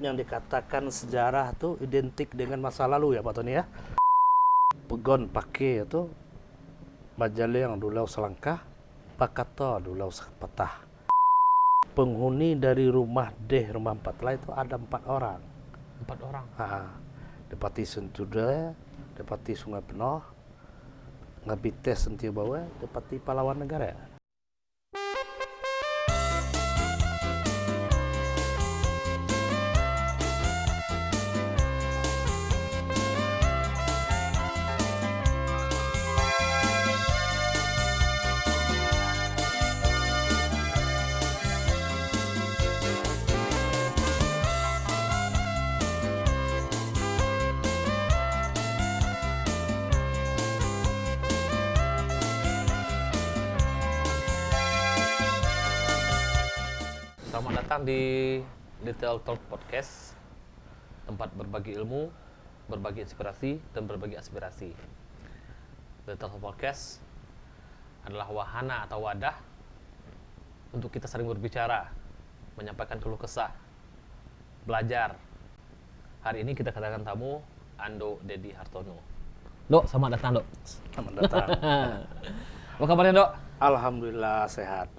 yang dikatakan sejarah tuh identik dengan masa lalu ya Pak Tony ya. Pegon pakai itu Bajaleang Dulau Selangkah, Pakato Dulau Sepatah. Penghuni dari rumah rumah 4 lah itu ada 4 orang. 4 orang. Depati Sentuda, Depati Sungai Penoh, Ngabites Sentiu Bawa, Depati Pahlawan Negara. Selamat datang di Detail Talk Podcast, tempat berbagi ilmu, berbagi inspirasi, dan berbagi aspirasi. Detail Talk Podcast adalah wahana atau wadah untuk kita saling berbicara, menyampaikan keluh kesah, belajar. Hari ini kita kedatangan tamu Ando Dedi Hartono. Dok, selamat datang, Dok. Selamat datang. Apa kabarnya, Dok? Alhamdulillah sehat.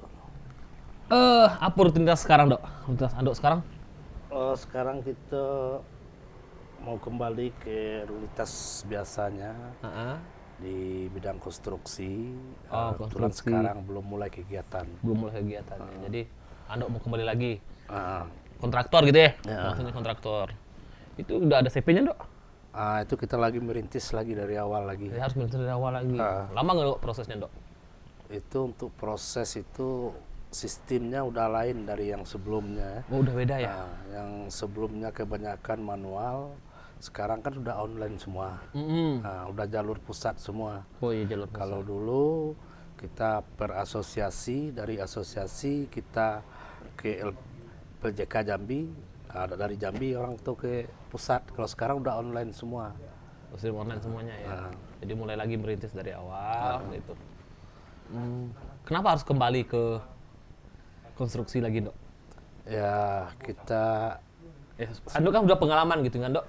Apa rutinitas sekarang, Dok? Rutinitas Ando sekarang? Sekarang kita mau kembali ke rutinitas biasanya di bidang konstruksi. Kebetulan Konstruksi. sekarang belum mulai kegiatan. Belum mulai kegiatannya. Jadi Ando mau kembali lagi. Kontraktor gitu ya? Maksudnya kontraktor. Itu udah ada CP-nya, Dok? Itu kita lagi merintis lagi dari awal lagi. Jadi harus merintis dari awal lagi. Lama nggak, Dok, prosesnya, Dok? Itu untuk proses itu sistemnya udah lain dari yang sebelumnya. Oh, udah beda ya? Yang sebelumnya kebanyakan manual, sekarang kan udah online semua. Udah jalur pusat semua. Oh iya, jalur pusat. Kalau dulu kita per asosiasi, dari asosiasi kita ke PJK Jambi, ada dari Jambi orang tuh ke pusat. Kalau sekarang udah online semua. Sistem online semuanya ya. Jadi mulai lagi merintis dari awal gitu. Kenapa harus kembali ke konstruksi lagi, Dok? Ya kita Ando kan udah pengalaman gitu kan, Dok?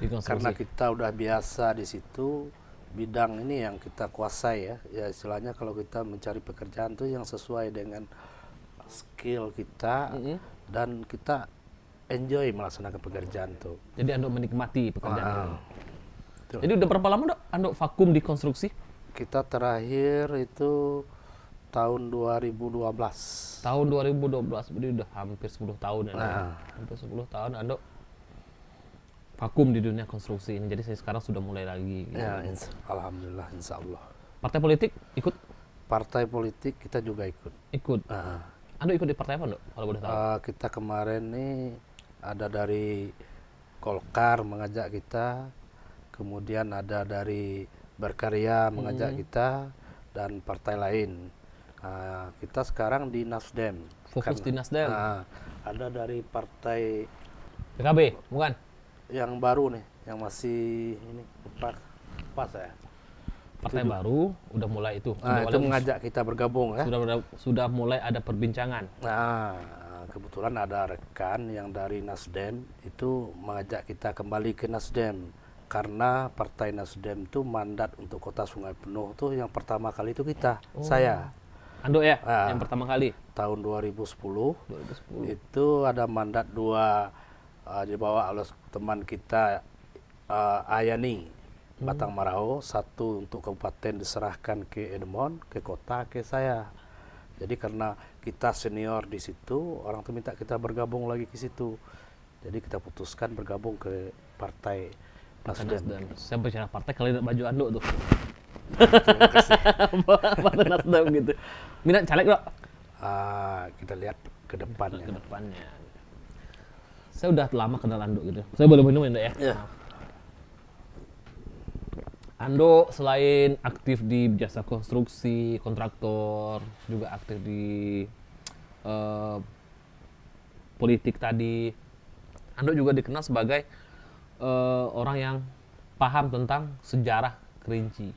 Di konstruksi. karena kita udah biasa di situ, bidang ini yang kita kuasai ya. Ya istilahnya kalau kita mencari pekerjaan tuh yang sesuai dengan skill kita dan kita enjoy melaksanakan pekerjaan tuh. Jadi Ando menikmati pekerjaan. Betul. Jadi udah berapa lama, Dok, Ando vakum di konstruksi? Kita terakhir itu tahun 2012. Tahun 2012, berarti udah hampir 10 tahun ya. Hampir 10 tahun Ando vakum di dunia konstruksi ini. Jadi saya sekarang sudah mulai lagi. Gitu. Ya, alhamdulillah, insya Allah. Partai politik ikut? Partai politik kita juga ikut. Ikut. Ando ikut di partai apa, Dok? Kalau boleh tahu. Kita kemarin nih ada dari Golkar mengajak kita, kemudian ada dari Berkarya mengajak kita, dan partai lain. Kita sekarang di Nasdem. Fokus di Nasdem. Ada dari partai PKB, bukan? yang baru nih, yang masih ini pas ya. Partai baru udah mulai itu. Itu mengajak kita bergabung ya. Sudah mulai ada perbincangan. Kebetulan ada rekan yang dari Nasdem itu mengajak kita kembali ke Nasdem. Karena Partai Nasdem itu mandat untuk Kota Sungai Penuh tuh yang pertama kali itu saya. Ando ya, yang pertama kali? Tahun 2010. Itu ada mandat 2 dibawa oleh teman kita Ayani Batang Marau, 1 untuk kabupaten diserahkan ke Edmond, ke kota, ke saya. Jadi karena kita senior di situ, orang tuh minta kita bergabung lagi ke situ. Jadi kita putuskan bergabung ke Partai Nasdem. Saya bicara partai kali baju Ando tuh. Terima kasih. Partai Nasdem gitu. Minat caleg, Dok? Kita lihat ke depannya. Ke depannya. Saya udah lama kenal Ando gitu. Saya boleh minum ya, Dok, ya? Iya. Ando selain aktif di jasa konstruksi, kontraktor, juga aktif di politik tadi. Ando juga dikenal sebagai orang yang paham tentang sejarah Kerinci.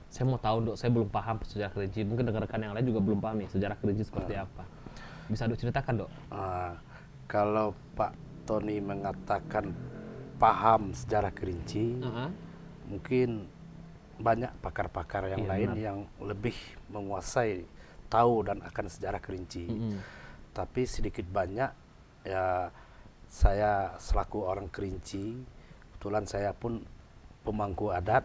Saya mau tahu, Dok, saya belum paham sejarah Kerinci. Mungkin rekan-rekan yang lain juga belum paham nih sejarah Kerinci seperti apa. Bisa Dok ceritakan, Dok? Kalau Pak Tony mengatakan paham sejarah Kerinci, mungkin banyak pakar-pakar yang lain yang lebih menguasai, tahu dan akan sejarah Kerinci. Tapi sedikit banyak ya, saya selaku orang Kerinci, kebetulan saya pun pemangku adat.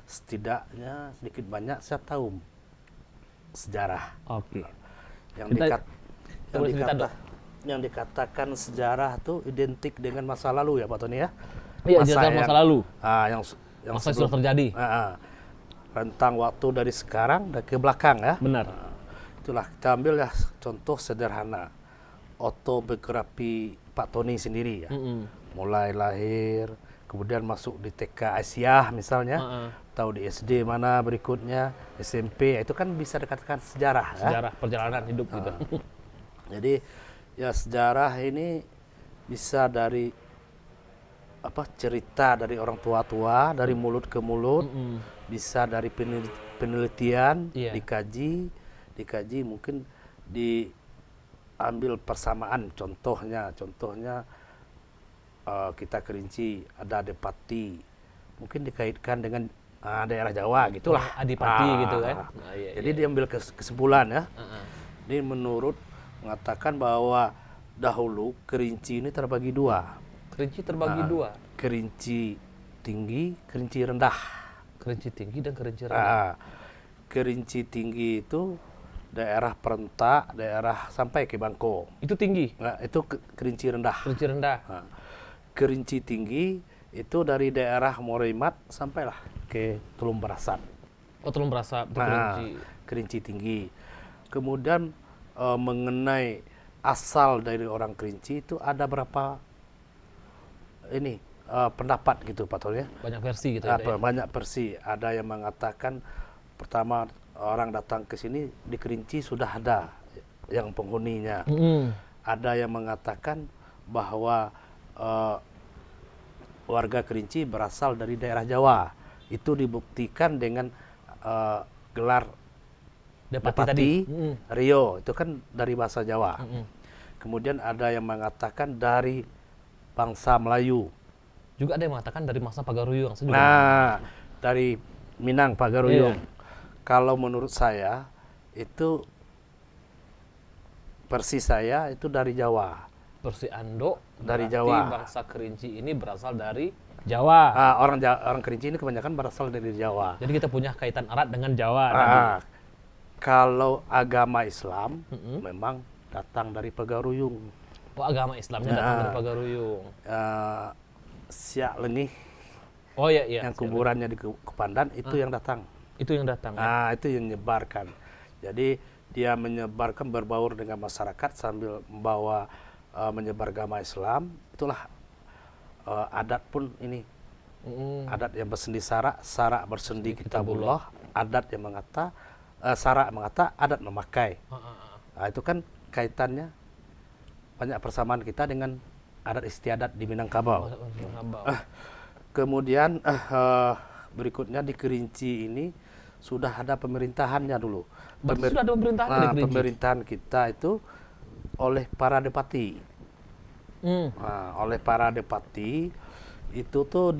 Setidaknya sedikit banyak saya tahu sejarah. Oke. Yang dikatakan sejarah itu identik dengan masa lalu ya Pak Tony ya. Iya, masa lalu. Yang masa sudah terjadi. Rentang waktu dari sekarang dan ke belakang ya. Benar. Itulah kita ambil ya contoh sederhana. Autobiografi Pak Tony sendiri ya. Mulai lahir, kemudian masuk di TK Aisyah misalnya, atau di SD mana berikutnya, SMP, itu kan bisa dikatakan sejarah ya. Sejarah perjalanan hidup gitu. Jadi ya sejarah ini bisa dari cerita dari orang tua-tua, dari mulut ke mulut, bisa dari penelitian, dikaji mungkin diambil persamaan. Contohnya kita Kerinci ada Adipati, mungkin dikaitkan dengan daerah Jawa gitulah. Adipati gitu kan. Jadi diambil kesimpulan ya. Ini menurut mengatakan bahwa dahulu Kerinci ini terbagi dua. Kerinci terbagi dua. Kerinci tinggi, Kerinci rendah. Kerinci tinggi dan Kerinci rendah. Kerinci tinggi itu daerah Perentak, daerah sampai ke Bangko. Itu tinggi. Itu Kerinci rendah. Kerinci rendah. Kerinci tinggi itu dari daerah Moremat sampailah ke Tulung Berasap. Oh, Tulung Berasap itu Kerinci. Kerinci tinggi. Kemudian mengenai asal dari orang Kerinci itu ada berapa pendapat gitu Pak Tony ya. Banyak versi gitu ya. Banyak versi. Ada yang mengatakan pertama orang datang ke sini di Kerinci sudah ada yang penghuninya. Ada yang mengatakan bahwa warga Kerinci berasal dari daerah Jawa. Itu dibuktikan dengan gelar Depati Rio, itu kan dari bahasa Jawa. Kemudian ada yang mengatakan dari bangsa Melayu. Juga ada yang mengatakan dari masa Pagaruyung. Dari Minang Pagaruyung. Kalau menurut saya itu versi saya itu dari Jawa. Versi Ando dari Jawa. Bangsa Kerinci ini berasal dari Jawa. Orang Kerinci ini kebanyakan berasal dari Jawa. Jadi kita punya kaitan erat dengan Jawa. Kalau agama Islam memang datang dari Pagaruyung. Oh, agama Islamnya datang dari Pagaruyung. Siak Lenih. Oh iya. Yang kuburannya di Kepandan itu yang datang. Itu yang datang. Itu yang menyebarkan. Jadi dia menyebarkan berbaur dengan masyarakat sambil membawa menyebar agama Islam. Itulah adat pun ini. Adat yang bersendi sarak bersendi kitabullah. Adat yang mengata sarak mengata, adat memakai. Itu kan kaitannya banyak persamaan kita dengan adat istiadat di Minangkabau. Kemudian berikutnya di Kerinci ini sudah ada pemerintahannya dulu. Sudah ada pemerintahan di Kerinci? Pemerintahan kita itu oleh para Depati. Oleh para Depati itu tuh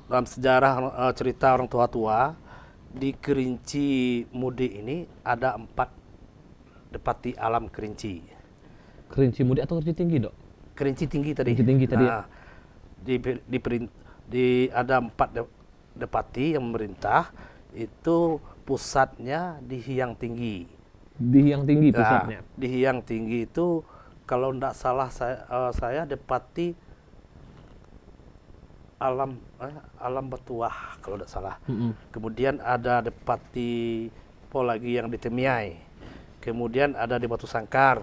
dalam sejarah cerita orang tua-tua di Kerinci Mudik ini ada 4 Depati Alam Kerinci. Kerinci Mudik atau Kerinci Tinggi, Dok? Kerinci Tinggi tadi. Kerinci Tinggi tadi. Ada 4 Depati yang memerintah, itu pusatnya di Hyang Tinggi. Di Hyang Tinggi pusatnya. Di Hyang Tinggi itu kalau tidak salah saya Depati Alam Batuah kalau tidak salah. Kemudian ada Depati lagi yang di Temiai. Kemudian ada di Batu Sangkar.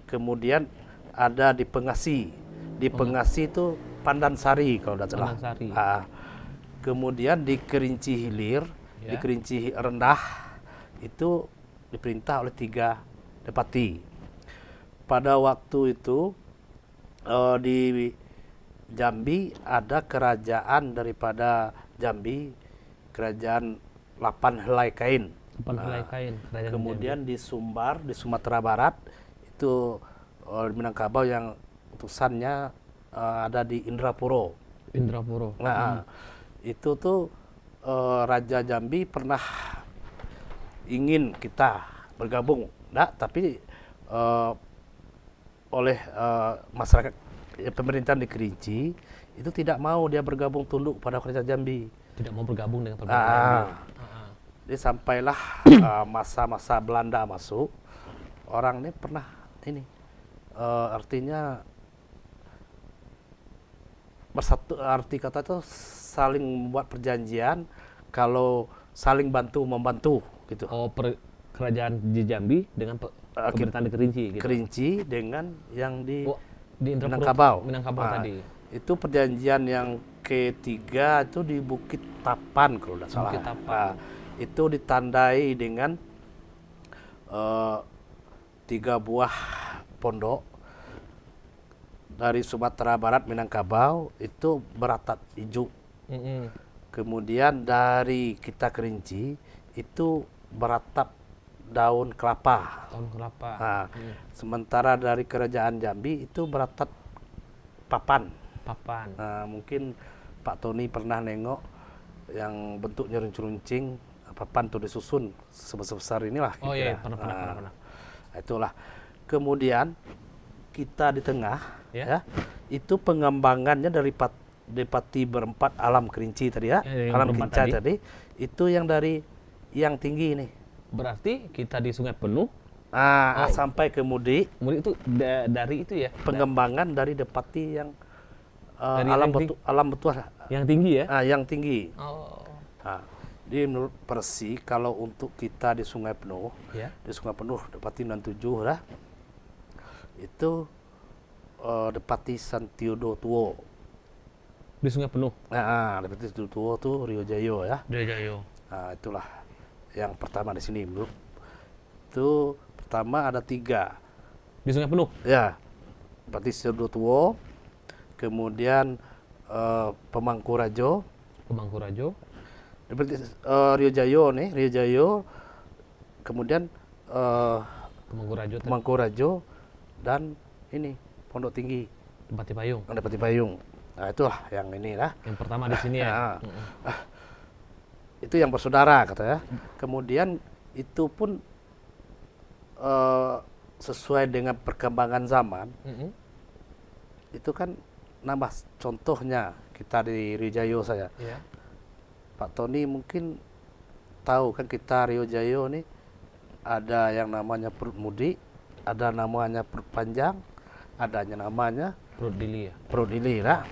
Kemudian ada di Pengasi. Di Pengasi itu Pandansari kalau tidak salah. Kemudian di Kerinci Hilir, di Kerinci Rendah itu diperintah oleh 3 Depati. Pada waktu itu di Jambi ada kerajaan daripada Jambi, kerajaan 8 helai kain. Simpan helai kain. Kerajaan Kemudian di Sumbar, di Sumatera Barat, itu Minangkabau yang utusannya ada di Indrapuro. Jambi. Indrapuro. Nah, itu tuh Raja Jambi pernah ingin kita bergabung, tapi oleh masyarakat pemerintahan di Kerinci itu tidak mau dia bergabung tunduk pada Kerajaan Jambi. Tidak mau bergabung dengan pemerintah Jambi. Jadi sampailah masa-masa Belanda masuk, orang ini pernah ini artinya bersatu, arti kata itu saling membuat perjanjian kalau saling bantu membantu gitu. Oh, kerajaan di Jambi dengan pemerintahan di Kerinci gitu. Kerinci dengan yang di Di Minangkabau. Minangkabau tadi. Itu perjanjian yang ketiga itu di Bukit Tapan kalau tidak salah. Bukit Tapan. Nah, itu ditandai dengan 3 buah pondok dari Sumatera Barat Minangkabau itu beratap hijau. Kemudian dari kita Kerinci itu beratap daun kelapa. Tahun kelapa. Nah, sementara dari Kerajaan Jambi itu beratap papan. Papan. Nah, mungkin Pak Tony pernah nengok yang bentuknya runcing-runcing, papan tuh disusun sebesar inilah. Oh iya, pernah. Itulah. Kemudian kita di tengah, Ya. itu pengembangannya dari Pati berempat Alam Kerinci tadi ya, Alam Kinca tadi, itu yang dari yang tinggi ini. Berarti kita di Sungai Penuh. Sampai ke Mudi. Mudi itu dari itu ya. Pengembangan dari Depati yang Dari alam betul. Yang tinggi ya. Yang tinggi. Oh. Jadi menurut Persi kalau untuk kita di Sungai Penuh, Ya. di Sungai Penuh Depati 97 lah, itu Depati Santiodo Tuo. Di Sungai Penuh. Depati Santiodo Tuo tuh Rio Jayo ya. Rio Jayo. Itulah yang pertama di sini menurut. Itu pertama ada 3 Di Sungai Penuh. ya, Depati Santiodo Tuo, kemudian Pemangkurajo, Depati Rio Jayo nih, Rio Jayo, kemudian Pemangkurajo dan ini Pondok Tinggi, Depati Payung. Nah, itulah yang ini lah. Yang pertama di sini ya. Itu yang bersaudara katanya. Kemudian itu pun sesuai dengan perkembangan zaman. Itu kan nambah, contohnya kita di Rio Jayo saya. Ya. Pak Tony mungkin tahu kan kita Rio Jayo nih ada yang namanya Perut Mudi, ada namanya Perut Panjang, adanya namanya Perut Dili ya. Perut Dili lah.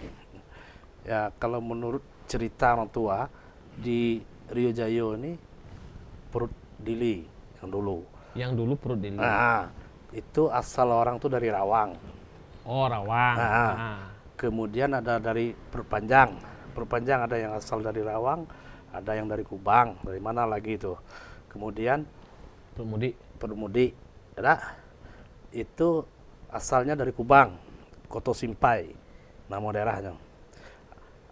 Ya kalau menurut cerita orang tua di Rio Jayo ini Perut Dili yang dulu. Yang dulu Perut Dili. Itu asal orang tuh dari Rawang. Oh, Rawang. Kemudian ada dari Perut Panjang. Perut Panjang ada yang asal dari Rawang, ada yang dari Kubang, dari mana lagi itu. Kemudian Perut Mudi, itu asalnya dari Kubang, Koto Simpai, nama daerahnya.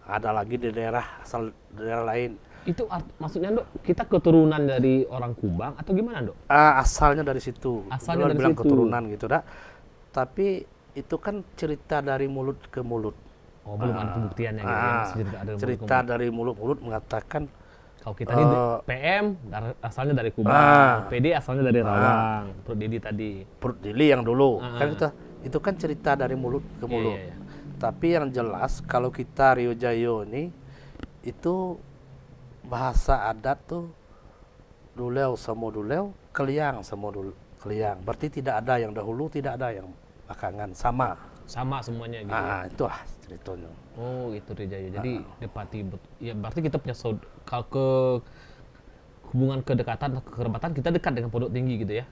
Ada lagi di asal daerah lain. Itu maksudnya Dok, kita keturunan dari orang Kubang atau gimana Dok? Asalnya dari situ. Asalnya dari bilang situ. Keturunan gitu Tapi itu kan cerita dari mulut ke mulut. Oh, belum ada pembuktiannya gitu ya. Cerita dari mulut-mulut mengatakan kalau kita ini PM asalnya dari Kubang, PD asalnya dari Rawang, Perut Dili tadi. Perut Dili yang dulu. Kan itu kan cerita dari mulut ke mulut. Iya. Tapi yang jelas kalau kita Rio Jayo ini itu bahasa adat tuh Duleu sama Duleu, Keliang sama Keliang. Berarti tidak ada yang dahulu, tidak ada yang belakangan, sama semuanya gitu. Itulah ceritanya. Oh, itu Rio Jayo. Jadi Depati ya berarti kita punya kalau ke hubungan kedekatan atau kekerabatan kita dekat dengan Pondok Tinggi gitu ya.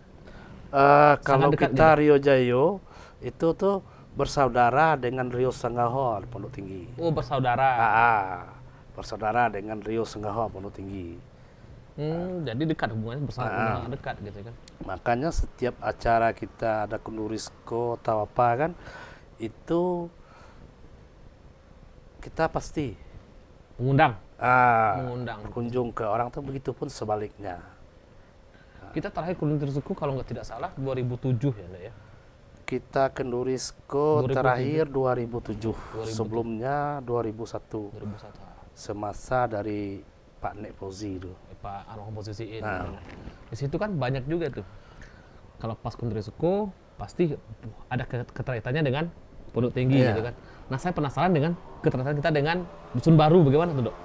Kalau dekat kita gitu. Rio Jayo itu tuh bersaudara dengan Rio Sengaho Pondok Tinggi. Oh, bersaudara. Bersaudara dengan Rio Sengaho Pondok Tinggi. Jadi dekat hubungannya bersama dekat gitu kan. Makanya setiap acara kita ada Kundurisco atau apa kan, itu kita pasti mengundang. berkunjung ke orang tuh, begitu pun sebaliknya. Kita terakhir Kuntirisiko kalau nggak tidak salah 2007 ya, Ndok ya. Kita ke Nurisko 2007. terakhir 2007. Sebelumnya 2001. 2001. Semasa dari Pak Nek Fauzi itu. Pak Anwar posisiin. Nah. Di situ kan banyak juga tuh. Kalau pas Kuntirisiko pasti ada keterkaitannya dengan Pondok Tinggi Iya. gitu kan. Nah, saya penasaran dengan keterkaitan kita dengan Dusun Baru bagaimana tuh, Dok?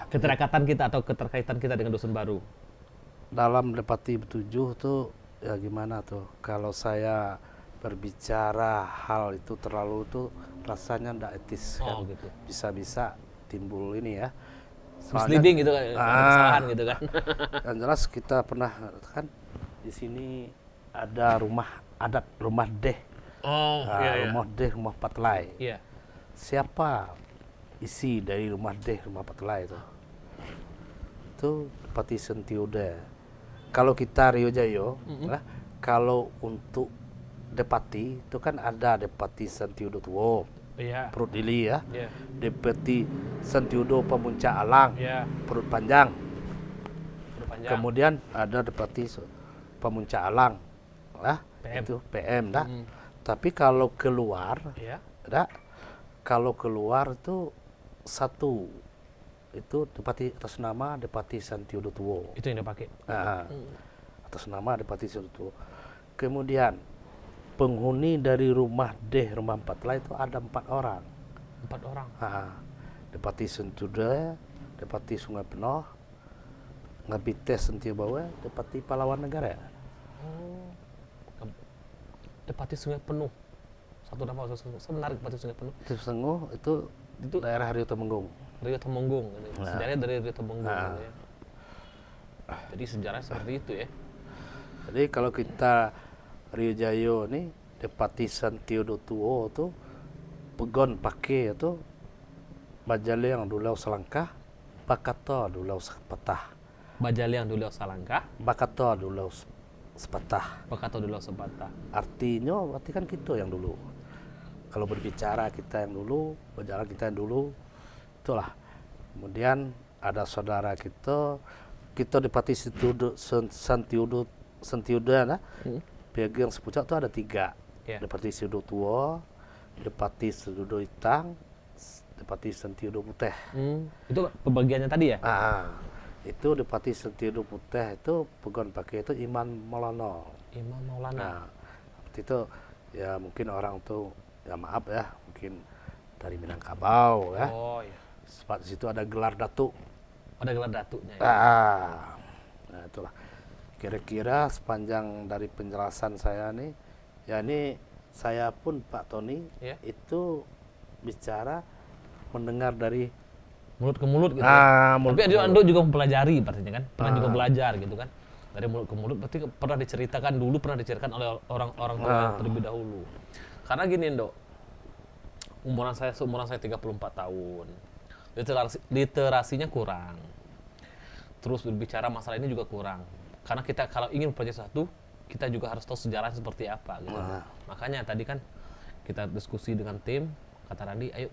Keterkaitan kita atau keterkaitan kita dengan Dusun Baru. Dalam Depati 7 tuh ya gimana tuh, kalau saya berbicara hal itu terlalu tuh rasanya ndak etis kan. Gitu. Bisa-bisa timbul ini ya. Misleading gitu kan, kesalahan gitu kan. Yang jelas kita pernah kan di sini ada rumah adat, rumah deh. Rumah deh, rumah Patlai. Iya. Siapa isi dari rumah deh, rumah Patlai itu? Itu Depati Sentiuda. Kalau kita Rio Jayo, kalau untuk Depati itu kan ada Depati Sentiudo Tuo, Iya. Perut Dili ya, Iya. Depati Sentiudo Pemuncak Alang, Iya. Perut Panjang. Udah panjang. Kemudian ada Depati Pemuncak Alang, lah PM. itu PM dah. Tapi kalau keluar, Iya. dah, kalau keluar itu satu itu Depati atas nama Depati Sentiudo Tuo. Itu yang dia pakai. Nah, atas nama Depati Sentiudo Tuo. Kemudian penghuni dari rumah deh, rumah Patlai itu ada 4 orang. 4 orang. Depati Sentiuda, Depati Sungai Penoh, Ngabites Sentiobawa, Depati Pahlawan Negara. Depati Sungai Penuh. Satu nama saya menarik Depati Sungai Penuh. Itu Senguh itu daerah Rio Temenggung. Rio Temenggung. Sejarahnya dari Rio Temenggung. Nah. Gitu ya. Jadi sejarah seperti itu ya. Jadi kalau kita Rio Jayo nih Depati Sentiudo Tuo tuh pegon pakai itu Bajaliang Dulau Selangkah, Bakato Dulau Sepatah. Bajaliang Dulau Salangkah, Bakato Dulau Sepatah. Bakato Dulau Sepatah. Artinya berarti kan kita yang dulu. Kalau berbicara kita yang dulu, berjalan kita yang dulu, itulah. Kemudian ada saudara kita Depati Sentiuda, nah, pegang sepucuk itu ada 3. Yeah. Depati Sentiudo Tua, Depati Sentiudo Itang, Depati Sentiudo Putih. Itu pembagiannya tadi ya? Itu Depati Sentiudo Putih itu pegon pakai itu Iman Maulana. Imam Maulana. Nah, waktu itu ya mungkin orang tuh ya maaf ya, mungkin dari Minangkabau ya. Oh iya. Sebab di situ ada gelar datuk. Ada gelar datuknya ya? Nah itulah. Kira-kira sepanjang dari penjelasan saya nih, ya ini saya pun Pak Tony Ya. itu bicara mendengar dari Mulut ke mulut gitu ya? mulut Tapi ke mulut. Ando juga mempelajari artinya kan? Pernah juga belajar gitu kan? Dari mulut ke mulut berarti pernah diceritakan oleh orang-orang tua yang terlebih dahulu. Karena gini Ndo, seumuran saya 34 tahun. Literasinya kurang. Terus berbicara masalah ini juga kurang. Karena kita kalau ingin mempelajari sesuatu, kita juga harus tahu sejarah seperti apa gitu. Makanya tadi kan kita diskusi dengan tim, kata Randi, ayo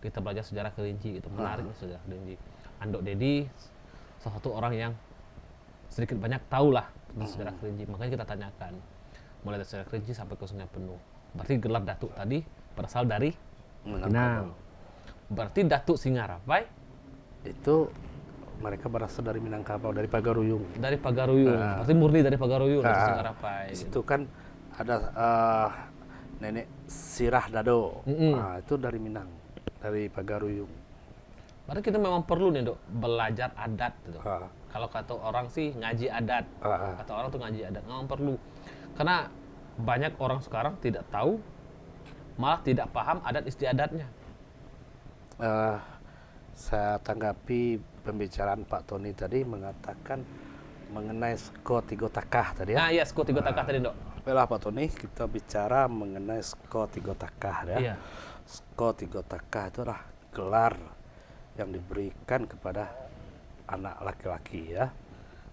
kita belajar sejarah Kerinci gitu. Menarik nih sejarah Kerinci. Andok Dedi salah satu orang yang sedikit banyak tahu lah tentang sejarah Kerinci. Makanya kita tanyakan mulai dari sejarah Kerinci sampai ke Sungai Penuh. Berarti gelar datuk tadi berasal dari Minang. Berarti Datuk Singarapai itu mereka berasal dari Minangkabau, dari Pagaruyung. dari Pagaruyung. Berarti murni dari Pagaruyung, Datuk Singarapai. Di situ kan ada nenek Sirah Dado. Itu dari Minang, dari Pagaruyung. Berarti kita memang perlu nih Dok belajar adat gitu. Kalau kata orang sih ngaji adat. Kata orang tuh ngaji adat, memang perlu. Karena banyak orang sekarang tidak tahu, malah tidak paham adat istiadatnya. Saya tanggapi pembicaraan Pak Tony tadi mengatakan mengenai Sko Tigo Takah tadi ya. Nah iya, Sko Tigo Takah tadi Dok. Baiklah Pak Tony, kita bicara mengenai Sko Tigo Takah ya. Iya. Sko Tigo Takah itu adalah gelar yang diberikan kepada anak laki-laki ya.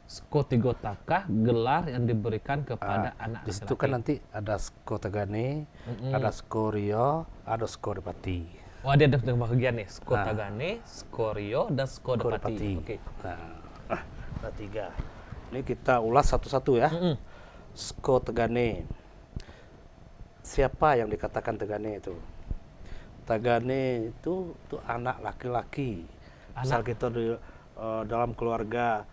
Sko Tigo Takah gelar yang diberikan kepada anak Di laki-laki. situ kan nanti ada Sko Tagane, ada Sko Rio, ada Sko Depati. Oh dia ada bagian nih, Sko Tagane, Sko Rio, dan Sko Depati. Oke. Nah, Ada 3. Ini kita ulas satu-satu ya. Sko Tegane. Siapa yang dikatakan Tegane itu? Tegane itu anak laki-laki. Misal kita dalam keluarga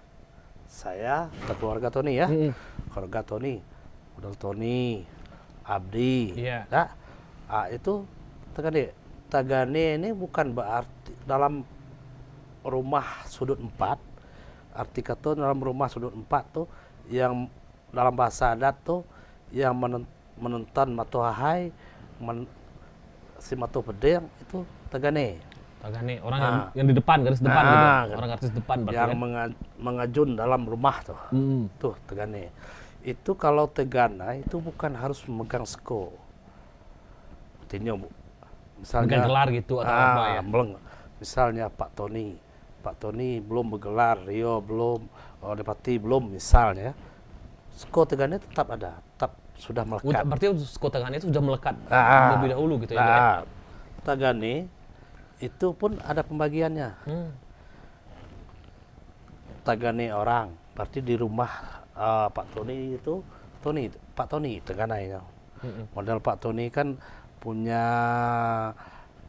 saya, keluarga Tony ya. Keluarga Tony, modal Tony, Abdi. Iya. Ya. Itu Tegane. Tegane ini bukan berarti dalam rumah sudut 4. Arti kata dalam rumah sudut 4 tuh yang dalam bahasa adat tuh yang menonton matohai si mato pedang itu Tegane. Tegane orang yang di depan, garis depan gitu. Orang garis depan berarti yang kan? mengajun dalam rumah tuh. Tuh Tegane. Itu kalau Tegana itu bukan harus memegang sko. Artinya misalnya Bukan gelar gitu atau apa ya? Misalnya Pak Tony belum bergelar, Rio belum, Depati belum misalnya. Sko Tegane tetap ada, tetap sudah melekat. Berarti sko Tegane itu sudah melekat lebih dahulu gitu ya? Tegane itu pun ada pembagiannya. Tegane orang, berarti di rumah Pak Tony itu Pak Tony Tegananya. Model Pak Tony kan punya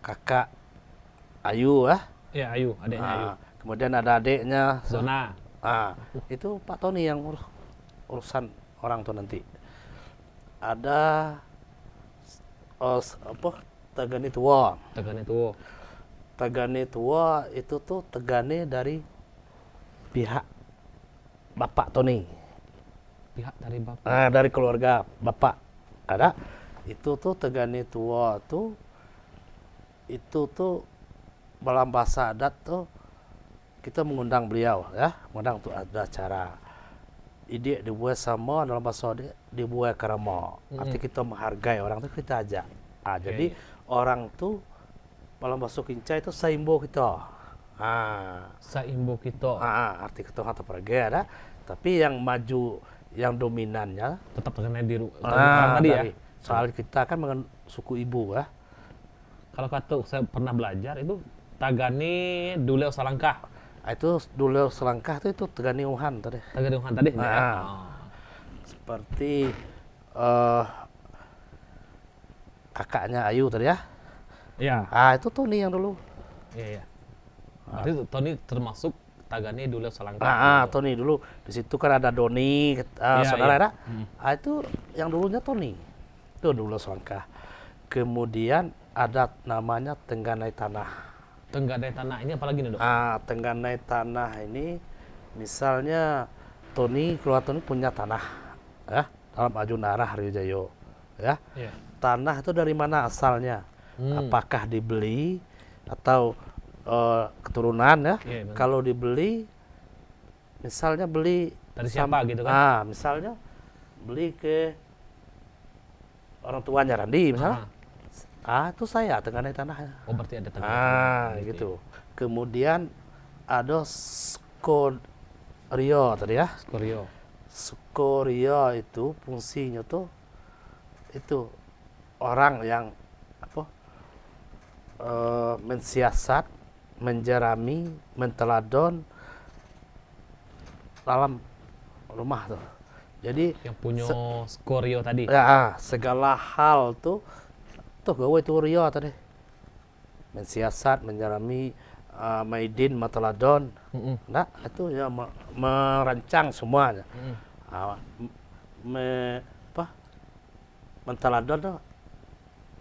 kakak Ayu ya. Iya, Ayu, adiknya Ayu. Kemudian ada adiknya Zona. Itu Pak Tony yang urusan orang tuh nanti. Ada Tegane tua. Tegane tua. Tegane tua itu tuh Tegane dari pihak Bapak Tony. Pihak dari bapak. Dari keluarga Bapak. Ada. Itu tuh Tegane tua tuh itu tuh dalam bahasa adat tuh kita mengundang beliau ya, mengundang untuk ada acara. Ide dibuat sama dalam bahasa adat dibuat karamo. Arti kita menghargai orang tuh kita ajak. Jadi orang tuh dalam bahasa Kincai itu saimbo kita. Saimbo kita. Arti kita atau pergi ada, tapi yang maju yang dominannya Tetap Tegane di orang tadi ya. Soal kita kan suku ibu ya. Kalau kata saya pernah belajar itu Tegane Duleu Salangkah. Itu Duleu Salangkah itu Tegane Uhan tadi. Tegane Uhan tadi. Seperti kakaknya Ayu tadi ya. Iya. Itu Tony yang dulu. Iya. Berarti Tony termasuk Tegane Duleu Salangkah. Tony dulu. Di situ kan ada Doni, saudara ya. Itu yang dulunya Tony. Itu Duleu Salangkah. Kemudian ada namanya Tengganai Tanah. Tengganai Tanah ini apa lagi nih, Dok? Tengganai Tanah ini misalnya keluarga Tony punya tanah ya dalam Ajunarah Rijayo ya. Tanah itu dari mana asalnya? Apakah dibeli atau keturunan ya? Kalau dibeli misalnya beli dari siapa gitu kan? Misalnya beli ke orang tuanya Randi misalnya. Itu saya Tengganai Tanahnya. Oh, berarti ada Tengganai. Gitu. Kemudian ada Skorio tadi ya. Skorio itu fungsinya tuh itu orang yang mensiasat, menjerami, menteladon dalam rumah tuh. Jadi yang punya Skorio tadi. Ya, segala hal tuh gawe itu Rio tadi. Mensiasat, menjerami, maidin, mateladon. Nah, itu ya merancang semuanya. Menteladon tuh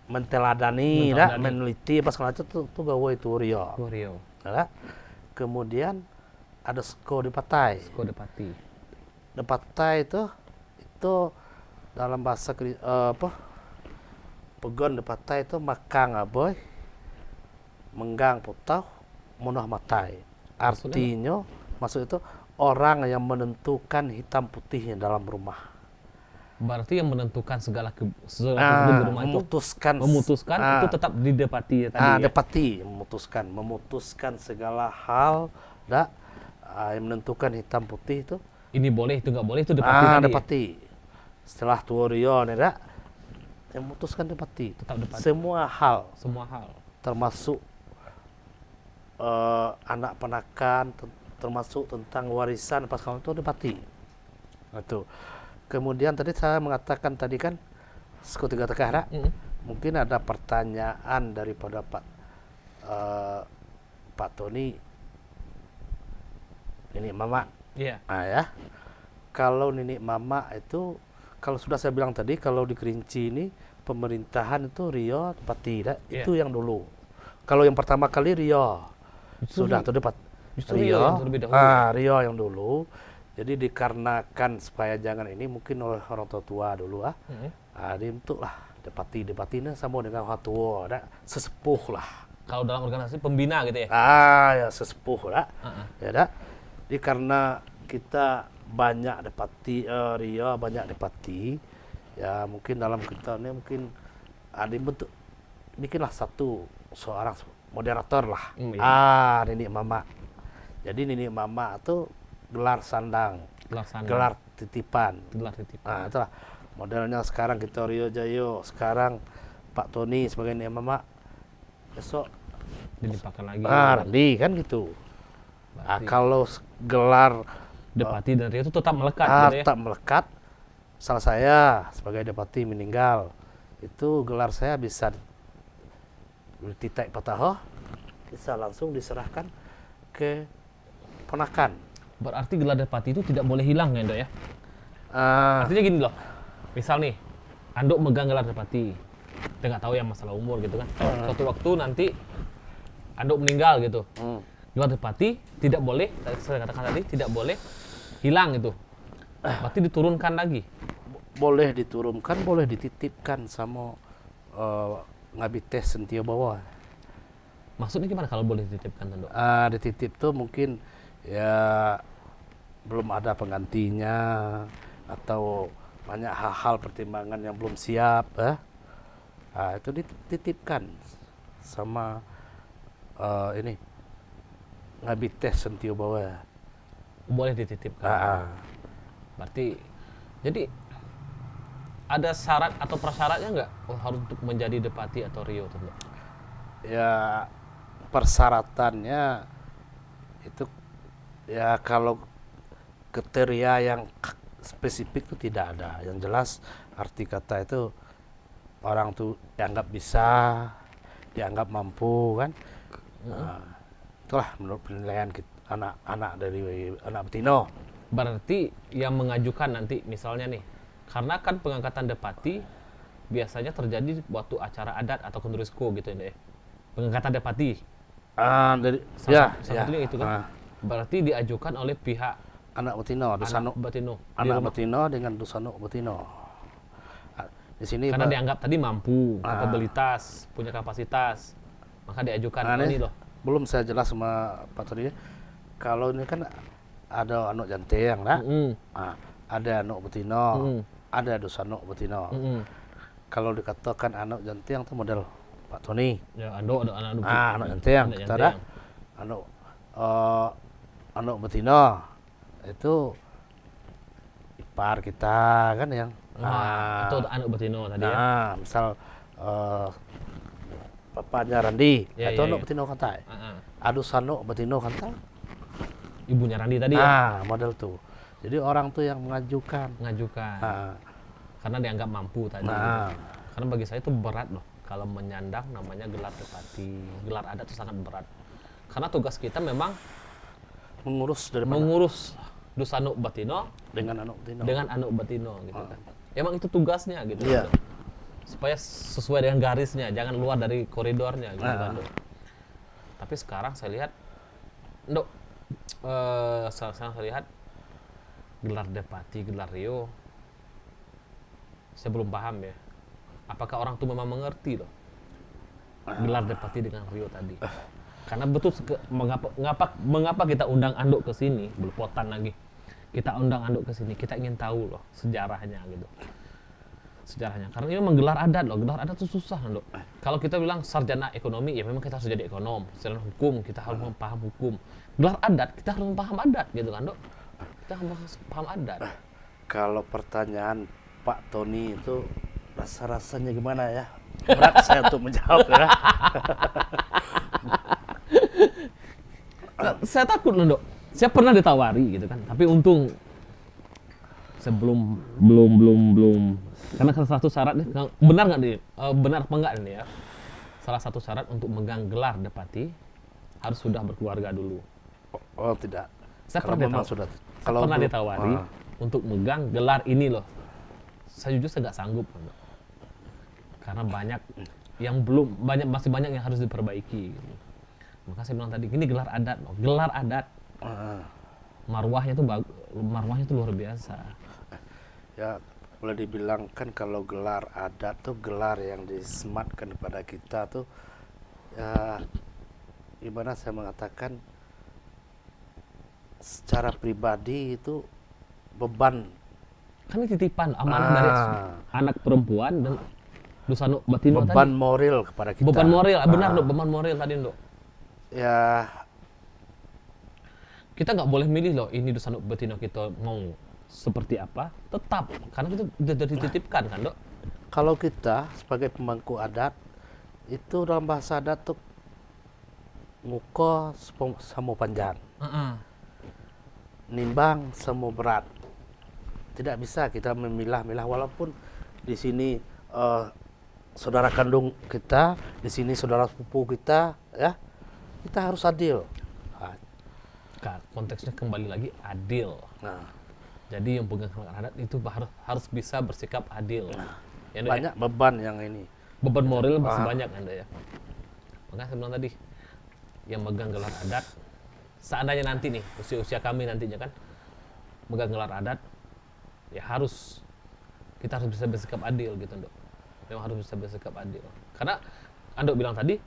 menteladani, meneliti apa segala macam tuh gawe itu Rio. Nah, kemudian ada Sko Depati. Depati itu dalam bahasa Pegon Depati itu makang aboy menggang putau munah matai. Artinya maksud itu orang yang menentukan hitam putihnya dalam rumah. Berarti yang menentukan segala di rumah memutuskan itu tetap di Depati ya tadi. Depati memutuskan segala hal yang menentukan hitam putih itu. Ini boleh itu nggak boleh itu Depati tadi. Depati. Setelah Tuorio nih yang memutuskan Depati. Tetap Depati. Semua hal termasuk anak penakan termasuk tentang warisan pas kamu itu Depati. Itu. Kemudian tadi saya mengatakan tadi kan suku Tiga Tekara. Mungkin ada pertanyaan daripada Pak Tony Nini Mama. Iya. Nah ya, kalau Nini Mama itu, kalau sudah saya bilang tadi, kalau di Kerinci ini pemerintahan itu Rio Depati, itu yang dulu. Kalau yang pertama kali Rio, sudah tuh Rio yang terlebih dahulu. Rio yang dulu. Jadi dikarenakan supaya jangan ini mungkin oleh orang tua dulu dibentuklah Depati ini sama dengan orang tua, sesepuh lah. Kalau dalam organisasi pembina gitu ya? Ya sesepuh lah. Ya dah. Jadi karena kita banyak Depati, Rio banyak Depati, ya mungkin dalam kita ini mungkin ada bentuk bikinlah seorang moderator lah. Nini Mama. Jadi Nini Mama itu gelar sandang, gelar titipan. Nah, itulah modelnya sekarang kita Rio Jayo, sekarang Pak Tony sebagai Nini Mama, besok dilimpahkan lagi. Randi kan gitu. Kalau gelar Depati dan Rio itu tetap melekat gitu ya? Tetap melekat. Salah saya sebagai Depati meninggal, itu gelar saya bisa dititik patahoh, bisa langsung diserahkan ke ponakan. Berarti gelar Depati itu tidak boleh hilang ya, Dok ya? Artinya gini loh, misal nih, Andok megang gelar Depati, kita nggak tahu ya masalah umur gitu kan. Suatu waktu nanti Andok meninggal gitu, gelar Depati tidak boleh, saya katakan tadi, tidak boleh hilang gitu. Berarti diturunkan lagi? Boleh diturunkan, boleh dititipkan sama Ngabites Sentio Bawah. Maksudnya gimana kalau boleh dititipkan, Andok? Dititip tuh mungkin ya belum ada penggantinya atau banyak hal-hal pertimbangan yang belum siap, itu dititipkan sama ini Ngabites Sentio Bawah. Boleh dititipkan. Berarti jadi ada syarat atau prasyaratnya nggak harus untuk menjadi Depati atau Rio, Tanda? Ya persyaratannya itu ya kalau kriteria yang spesifik itu tidak ada. Yang jelas arti kata itu orang tuh dianggap bisa, dianggap mampu kan. Itulah menurut penilaian kita, anak-anak dari anak betina. Berarti yang mengajukan nanti misalnya nih, karena kan pengangkatan Depati biasanya terjadi waktu acara adat atau kendurisko gitu ya, pengangkatan Depati. Salah satunya itu kan. Berarti diajukan oleh pihak anak betina, Dusanuk Betino. Anak betina dengan Dusanuk betina. Di sini karena dianggap tadi mampu, kapabilitas, punya kapasitas, maka diajukan ini loh. Belum saya jelas sama Pak Tony. Kalau ini kan ada anak jantiang lah, ada anak betina, ada Dusanuk betina. Kalau dikatakan anak jantiang itu model Pak Tony. Ya, ada anak jantiang. Kita ada anak betina itu ipar kita kan yang itu anak betina tadi ya. Misal papanya Randi, atau anak betina kata. Adu sanuk betina kata. Ibunya Randi tadi ya. Model tuh. Jadi orang tuh yang mengajukan. Karena dianggap mampu tadi. Karena bagi saya itu berat loh kalau menyandang namanya gelar Depati, gelar adat itu sangat berat. Karena tugas kita memang mengurus Dusanuk Betino dengan Anuk Betino gitu kan. Emang itu tugasnya gitu. Supaya sesuai dengan garisnya, jangan luar dari koridornya gitu kan. Tapi sekarang saya lihat sekarang saya lihat gelar Depati, gelar Rio, saya belum paham ya. Apakah orang tuh memang mengerti loh gelar Depati dengan Rio tadi? Karena betul mengapa kita undang Andok ke sini, belepotan lagi. Kita undang Andok ke sini, kita ingin tahu loh sejarahnya gitu. Sejarahnya. Karena ini memang gelar adat loh, gelar adat itu susah, Andok. Kalau kita bilang sarjana ekonomi, ya memang kita harus jadi ekonom. Sarjana hukum, kita harus paham hukum. Gelar adat, kita harus paham adat gitu kan, Dok. Kita harus paham adat. Kalau pertanyaan Pak Tony itu rasa-rasanya gimana ya? Berat saya untuk menjawab ya. Saya takut loh, Dok. Saya pernah ditawari gitu kan, tapi untung saya belum karena salah satu syarat benar nggak nih, benar apa enggak ini ya, salah satu syarat untuk megang gelar Depati harus sudah berkeluarga dulu. Oh tidak. Saya Kalau pernah memang ditaw- sudah. saya Kalau pernah belum- ditawari untuk megang gelar ini loh. Saya jujur saya nggak sanggup, Pak. Karena masih banyak yang harus diperbaiki. Gitu. Maka saya bilang tadi, ini gelar adat loh, gelar adat. Marwahnya tuh luar biasa. Ya boleh dibilang kan kalau gelar adat tuh gelar yang disematkan kepada kita tuh ya gimana saya mengatakan secara pribadi itu beban. Kan ini titipan amanah dari anak perempuan dan Dusano Batino Beban tadi. moral kepada kita. Beban moral, benar Dok, beban moral tadi Dok. Ya Kita nggak boleh milih loh, ini Dusano Batino kita mau seperti apa, tetap karena kita udah dititipkan kan Dok. kalau kita sebagai pemangku adat itu dalam bahasa adat tuh nguko samo panjang, nimbang samo berat. Tidak bisa kita memilah-milah walaupun di sini saudara kandung kita, di sini saudara sepupu kita, ya kita harus adil. Konteksnya kembali lagi adil. Nah, Jadi yang pegang adat itu harus bisa bersikap adil. Ya, Dok, banyak beban yang ini. beban moral masih banyak Anda ya. Makanya saya bilang tadi, yang megang gelar adat, seandainya nanti nih, usia kami nantinya kan, megang gelar adat, ya kita harus bisa bersikap adil gitu Dok. Memang harus bisa bersikap adil. Karena Anda bilang tadi,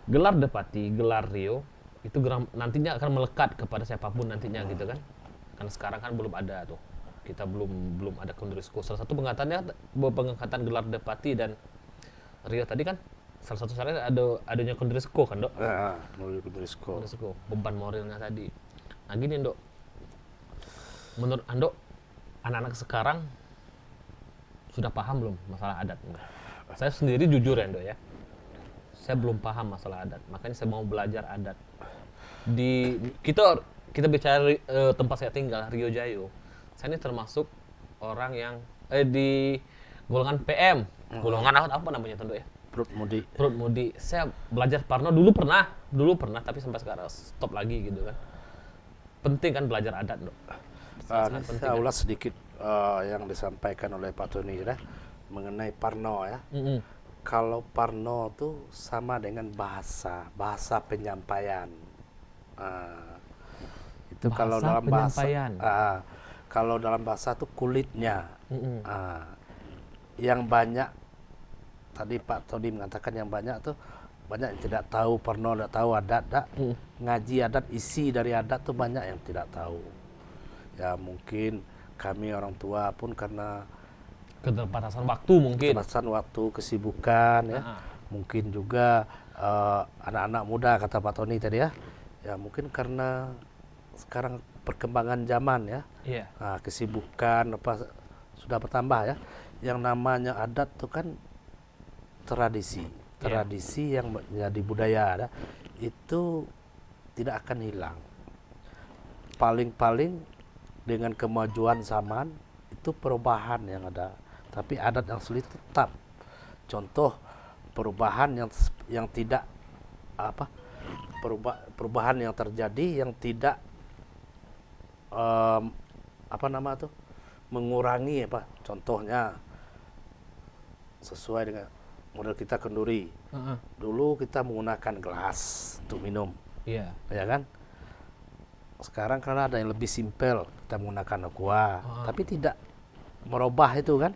gelar Depati, gelar Rio, itu nantinya akan melekat kepada siapapun nantinya gitu kan. Karena sekarang kan belum ada tuh. Kita belum ada Kondurisko. Salah satu pengangkatan gelar Depati dan Rio tadi kan salah satu syaratnya adanya Kondurisko kan Dok. Melalui Kondurisko. Kondurisko, beban moralnya tadi. Nah gini Dok, menurut Ando anak-anak sekarang sudah paham belum masalah adat? Saya sendiri jujur ya Dok ya, saya belum paham masalah adat, makanya saya mau belajar adat. Kita bicara tempat saya tinggal, Rio Jayo. Saya ini termasuk orang yang di golongan PM, golongan apa namanya Tondo ya? Perut mudi. Perut mudi. Saya belajar Parno dulu pernah, tapi sampai sekarang stop lagi gitu kan. Penting kan belajar adat Dok. Saya ulas sedikit yang disampaikan oleh Pak Tony ya, mengenai Parno ya. Kalau Parno tuh sama dengan bahasa penyampaian. Itu kalau dalam bahasa tuh kulitnya. Yang banyak tadi Pak Tony mengatakan yang banyak tuh banyak yang tidak tahu Parno, tidak tahu adat, ngaji adat, isi dari adat tuh banyak yang tidak tahu. Ya mungkin kami orang tua pun karena keterbatasan waktu mungkin. Kesibukan ya. Mungkin juga anak-anak muda kata Pak Tony tadi ya. Ya mungkin karena sekarang perkembangan zaman ya. Iya. Nah, kesibukan sudah bertambah ya. Yang namanya adat itu kan tradisi yang menjadi budaya ya. Itu tidak akan hilang. Paling dengan kemajuan zaman itu perubahan yang ada. Tapi adat yang sulit tetap. Contoh perubahan yang tidak perubahan yang terjadi yang tidak mengurangi contohnya sesuai dengan model kita kenduri. Dulu kita menggunakan gelas untuk minum. Iya. Ya kan? Sekarang karena ada yang lebih simpel kita menggunakan aqua, tapi tidak merubah itu kan.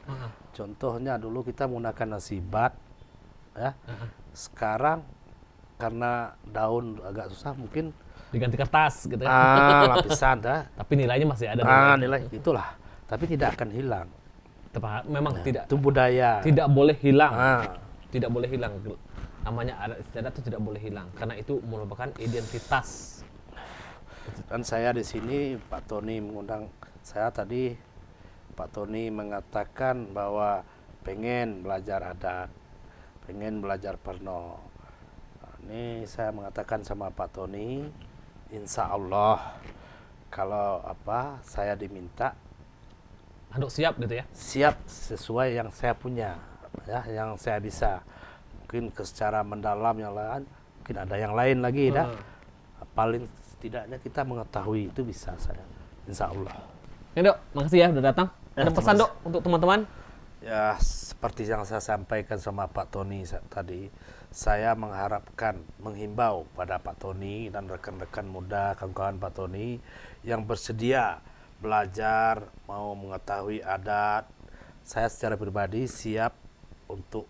Contohnya dulu kita menggunakan nasi bat ya. Sekarang karena daun agak susah mungkin diganti kertas gitu ya. Lapisan dah. Tapi nilainya masih ada. Nilai itulah. Tapi tidak akan hilang. Memang tidak. Itu budaya. Tidak boleh hilang. Tidak boleh hilang. Namanya adat istiadat itu tidak boleh hilang karena itu merupakan identitas. Dan saya di sini Pak Tony mengundang saya tadi. Pak Tony mengatakan bahwa pengen belajar adat, pengen belajar Parno. Ini saya mengatakan sama Pak Tony, insya Allah kalau saya diminta Handuk siap gitu ya. siap sesuai yang saya punya, ya, yang saya bisa. Mungkin secara mendalam yang lain, mungkin ada yang lain lagi, dah. Paling setidaknya kita mengetahui itu bisa saya, insya Allah. Ya Dok, makasih ya udah datang. Ada terima pesan kasih. Dok untuk teman-teman? Ya, seperti yang saya sampaikan sama Pak Tony tadi, saya mengharapkan, menghimbau pada Pak Tony dan rekan-rekan muda, kawan-kawan Pak Tony yang bersedia belajar, mau mengetahui adat. Saya secara pribadi siap untuk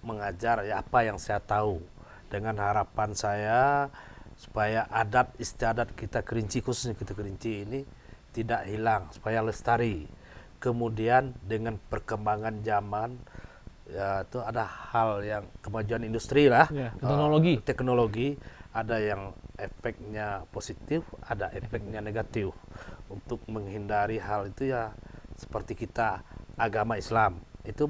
mengajar ya apa yang saya tahu, dengan harapan saya supaya adat istiadat kita Kerinci, khususnya kita Kerinci ini tidak hilang, supaya lestari. Kemudian dengan perkembangan zaman, ya itu ada hal yang kemajuan industri lah, Ya, teknologi. teknologi, ada yang efeknya positif, ada efeknya negatif. Untuk menghindari hal itu ya seperti kita agama Islam itu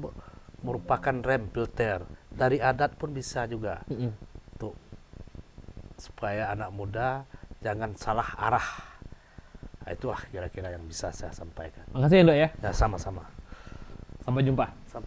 merupakan rem filter, dari adat pun bisa juga untuk supaya anak muda jangan salah arah. Nah, itulah kira-kira yang bisa saya sampaikan. Makasih ya Dok ya. Ya, sama-sama. Sampai jumpa. Sampai